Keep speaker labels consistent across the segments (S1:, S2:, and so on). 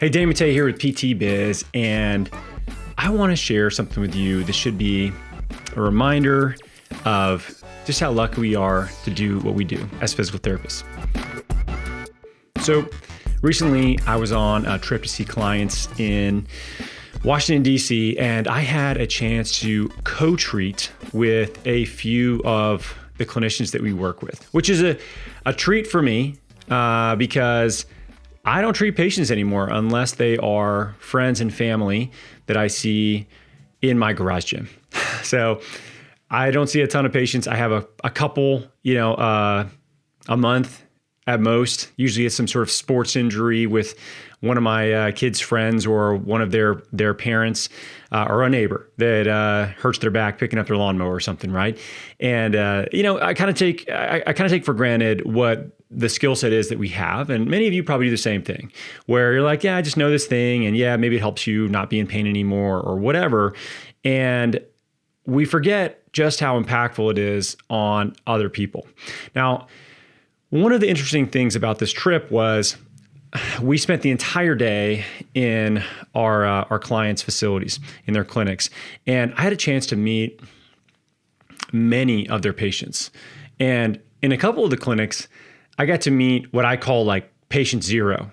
S1: Hey, Dan Matei here with PT Biz, and I want to share something with you. This should be a reminder of just how lucky we are to do what we do as physical therapists. So recently I was on a trip to see clients in Washington, D.C., and I had a chance to co-treat with a few of the clinicians that we work with, which is a treat for me because I don't treat patients anymore unless they are friends and family that I see in my garage gym. So I don't see a ton of patients. I have a couple, a month at most. Usually it's some sort of sports injury with one of my kids' friends or one of their parents or a neighbor that hurts their back picking up their lawnmower or something, right? And I kind of take for granted what the skill set is that we have, and many of you probably do the same thing, where you're like, yeah, I just know this thing, and yeah, maybe it helps you not be in pain anymore or whatever, and we forget just how impactful it is on other people. Now, one of the interesting things about this trip was we spent the entire day in our clients' facilities, in their clinics, and I had a chance to meet many of their patients. And in a couple of the clinics, I got to meet what I call like patient zero,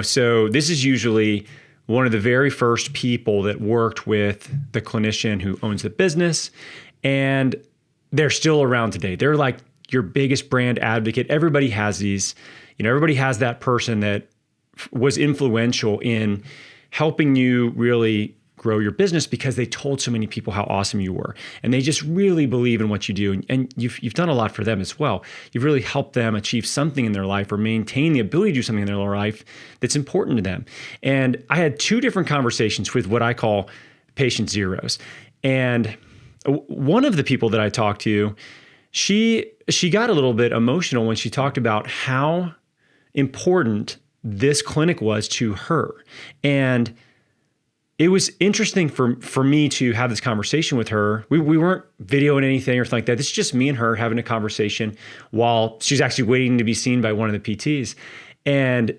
S1: So this is usually one of the very first people that worked with the clinician who owns the business, and they're still around today. They're like your biggest brand advocate. Everybody has these, everybody has that person that was influential in helping you really grow your business because they told so many people how awesome you were. And they just really believe in what you do. And you've done a lot for them as well. You've really helped them achieve something in their life or maintain the ability to do something in their life that's important to them. And I had two different conversations with what I call patient zeros. And one of the people that I talked to, she got a little bit emotional when she talked about how important this clinic was to her. And it was interesting for me to have this conversation with her. We weren't videoing anything or something like that. This is just me and her having a conversation while she's actually waiting to be seen by one of the PTs. And,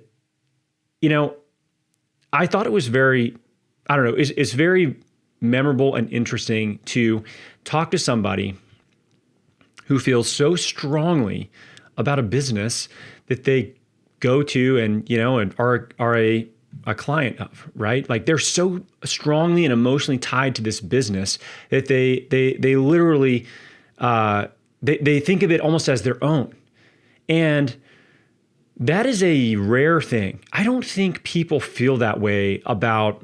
S1: I thought it was it's very memorable and interesting to talk to somebody who feels so strongly about a business that they go to and are a client of, right? Like they're so strongly and emotionally tied to this business that they literally they think of it almost as their own. And that is a rare thing. I don't think people feel that way about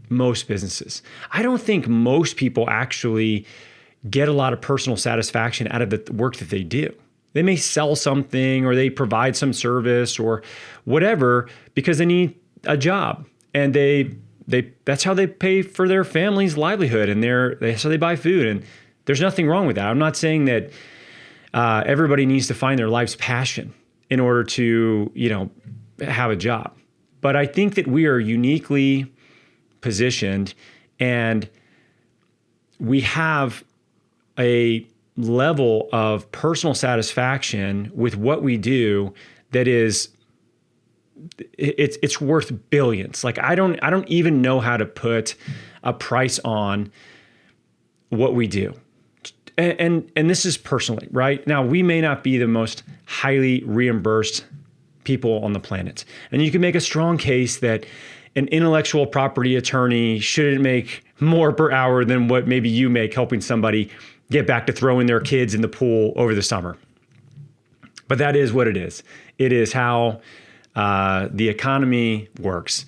S1: most businesses. I don't think most people actually get a lot of personal satisfaction out of the work that they do. They may sell something or they provide some service or whatever because they need a job, and that's how they pay for their family's livelihood, and so they buy food, and there's nothing wrong with that. I'm not saying that everybody needs to find their life's passion in order to have a job, but I think that we are uniquely positioned, and we have a level of personal satisfaction with what we do that is it's worth billions. Like I don't even know how to put a price on what we do. And this is personally, right? Now, we may not be the most highly reimbursed people on the planet. And you can make a strong case that an intellectual property attorney shouldn't make more per hour than what maybe you make helping somebody get back to throwing their kids in the pool over the summer. But that is what it is. It is how the economy works,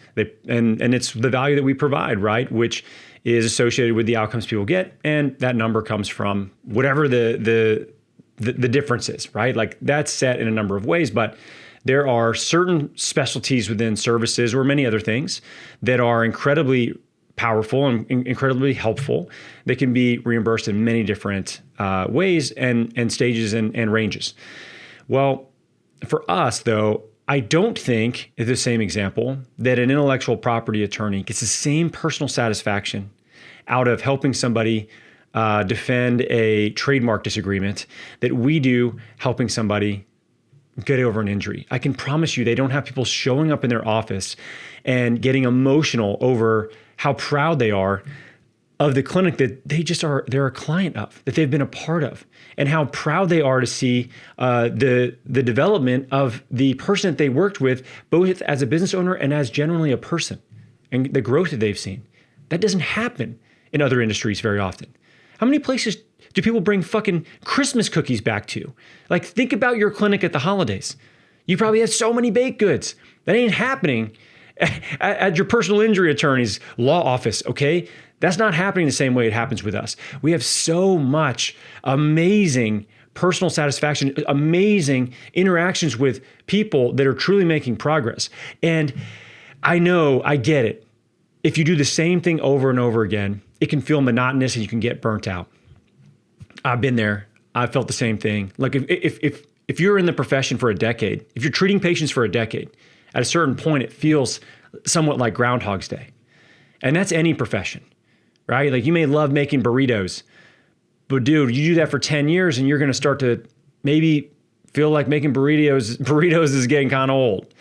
S1: and it's the value that we provide, right? Which is associated with the outcomes people get, and that number comes from whatever the difference is, right? Like that's set in a number of ways, but there are certain specialties within services or many other things that are incredibly powerful and incredibly helpful. They can be reimbursed in many different ways and stages and ranges. Well, for us though, I don't think, in the same example, that an intellectual property attorney gets the same personal satisfaction out of helping somebody defend a trademark disagreement that we do helping somebody get over an injury. I can promise you they don't have people showing up in their office and getting emotional over how proud they are of the clinic that they're a client of, that they've been a part of, and how proud they are to see the development of the person that they worked with, both as a business owner and as generally a person, and the growth that they've seen. That doesn't happen in other industries very often. How many places do people bring fucking Christmas cookies back to? Like, think about your clinic at the holidays. You probably have so many baked goods. That ain't happening at your personal injury attorney's law office, okay? That's not happening the same way it happens with us. We have so much amazing personal satisfaction, amazing interactions with people that are truly making progress. And I know, I get it. If you do the same thing over and over again, it can feel monotonous and you can get burnt out. I've been there. I've felt the same thing. Like if you're in the profession for a decade, if you're treating patients for a decade, at a certain point, it feels somewhat like Groundhog's Day. And that's any profession, right? Like, you may love making burritos, but dude, you do that for 10 years and you're going to start to maybe feel like making burritos is getting kind of old.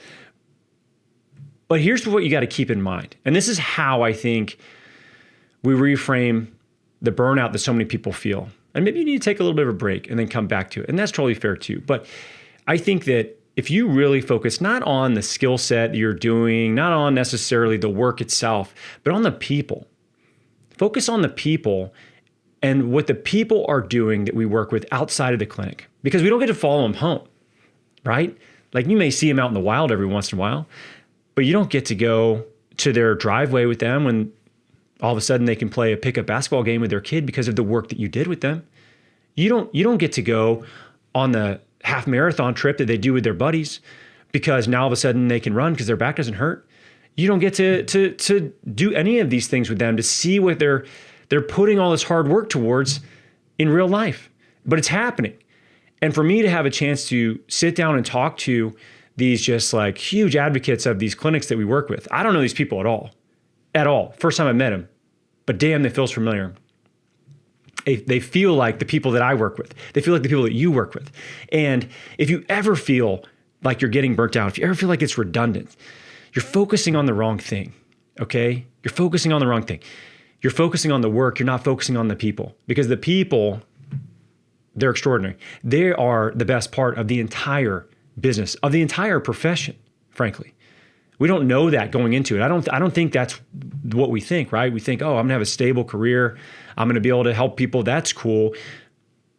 S1: But here's what you got to keep in mind. And this is how I think we reframe the burnout that so many people feel. And maybe you need to take a little bit of a break and then come back to it. And that's totally fair too. But I think that if you really focus not on the skill set that you're doing, not on necessarily the work itself, but on the people, focus on the people and what the people are doing that we work with outside of the clinic, because we don't get to follow them home, right? Like, you may see them out in the wild every once in a while, but you don't get to go to their driveway with them when all of a sudden they can play a pickup basketball game with their kid because of the work that you did with them. You don't get to go on the half marathon trip that they do with their buddies because now all of a sudden they can run because their back doesn't hurt. You don't get to do any of these things with them, to see what they're putting all this hard work towards in real life. But it's happening. And for me to have a chance to sit down and talk to these just like huge advocates of these clinics that we work with. I don't know these people at all. First time I met them, but damn, they feel familiar. They feel like the people that I work with. They feel like the people that you work with. And if you ever feel like you're getting burnt out, if you ever feel like it's redundant, you're focusing on the wrong thing, okay? You're focusing on the wrong thing. You're focusing on the work. You're not focusing on the people, because the people, they're extraordinary. They are the best part of the entire business, of the entire profession, frankly. We don't know that going into it. I don't think that's what we think, right? We think, oh, I'm gonna have a stable career. I'm gonna be able to help people. That's cool.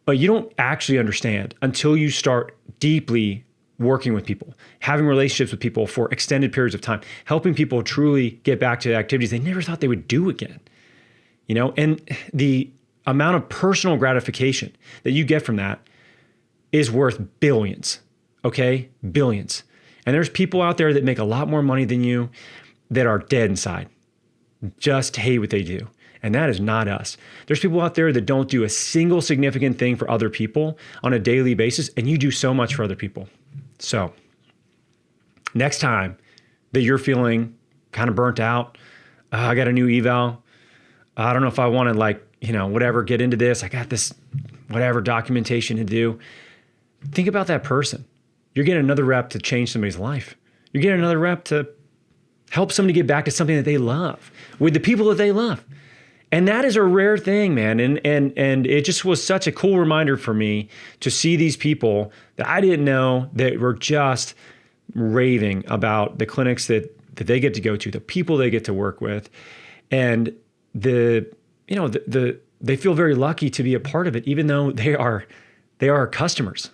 S1: But you don't actually understand until you start deeply working with people, having relationships with people for extended periods of time, helping people truly get back to activities they never thought they would do again. You know, and the amount of personal gratification that you get from that is worth billions, okay? Billions. And there's people out there that make a lot more money than you that are dead inside, just hate what they do. And that is not us. There's people out there that don't do a single significant thing for other people on a daily basis, and you do so much for other people. So next time that you're feeling kind of burnt out, I got a new eval, I don't know if I want to whatever, get into this. I got this whatever documentation to do. Think about that person. You're getting another rep to change somebody's life. You're getting another rep to help somebody get back to something that they love with the people that they love. And that is a rare thing, man. And it just was such a cool reminder for me to see these people that I didn't know that were just raving about the clinics that they get to go to, the people they get to work with. And they feel very lucky to be a part of it, even though they are customers.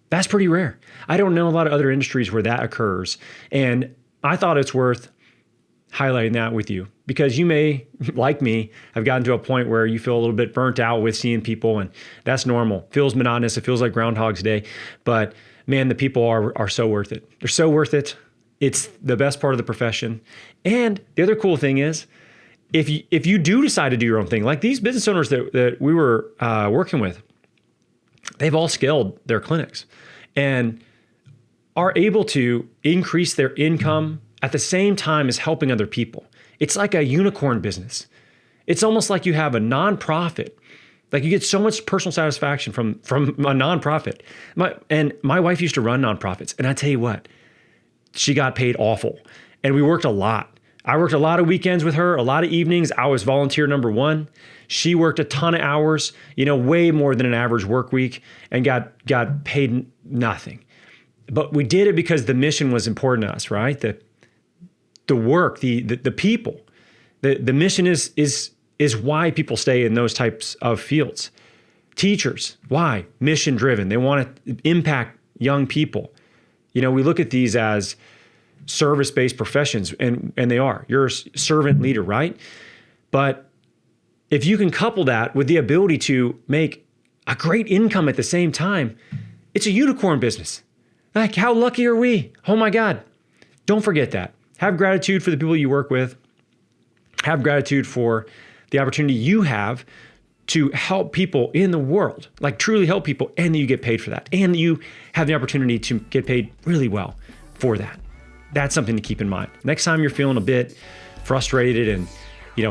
S1: That's pretty rare. I don't know a lot of other industries where that occurs. And I thought it's worth highlighting that with you, because you may, like me, have gotten to a point where you feel a little bit burnt out with seeing people, and that's normal. Feels monotonous. It feels like Groundhog's Day. But man, the people are so worth it. They're so worth it. It's the best part of the profession. And the other cool thing is, if you do decide to do your own thing, like these business owners that we were working with, they've all scaled their clinics and are able to increase their income at the same time as helping other people. It's like a unicorn business. It's almost like you have a nonprofit Like you get so much personal satisfaction from a nonprofit. My wife used to run nonprofits, and I tell you what, she got paid awful. And we worked a lot. I worked a lot of weekends with her, a lot of evenings. I was volunteer number one. She worked a ton of hours, way more than an average work week, and got paid nothing. But we did it because the mission was important to us, right? The work, the people, the mission is why people stay in those types of fields. Teachers, why? Mission driven. They want to impact young people. We look at these as service-based professions, and they are. You're a servant leader, right? But if you can couple that with the ability to make a great income at the same time, it's a unicorn business. Like, how lucky are we? Oh my God. Don't forget that. Have gratitude for the people you work with. Have gratitude for the opportunity you have to help people in the world, like truly help people, and that you get paid for that. And you have the opportunity to get paid really well for that. That's something to keep in mind. Next time you're feeling a bit frustrated and,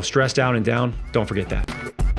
S1: stressed out and down, don't forget that.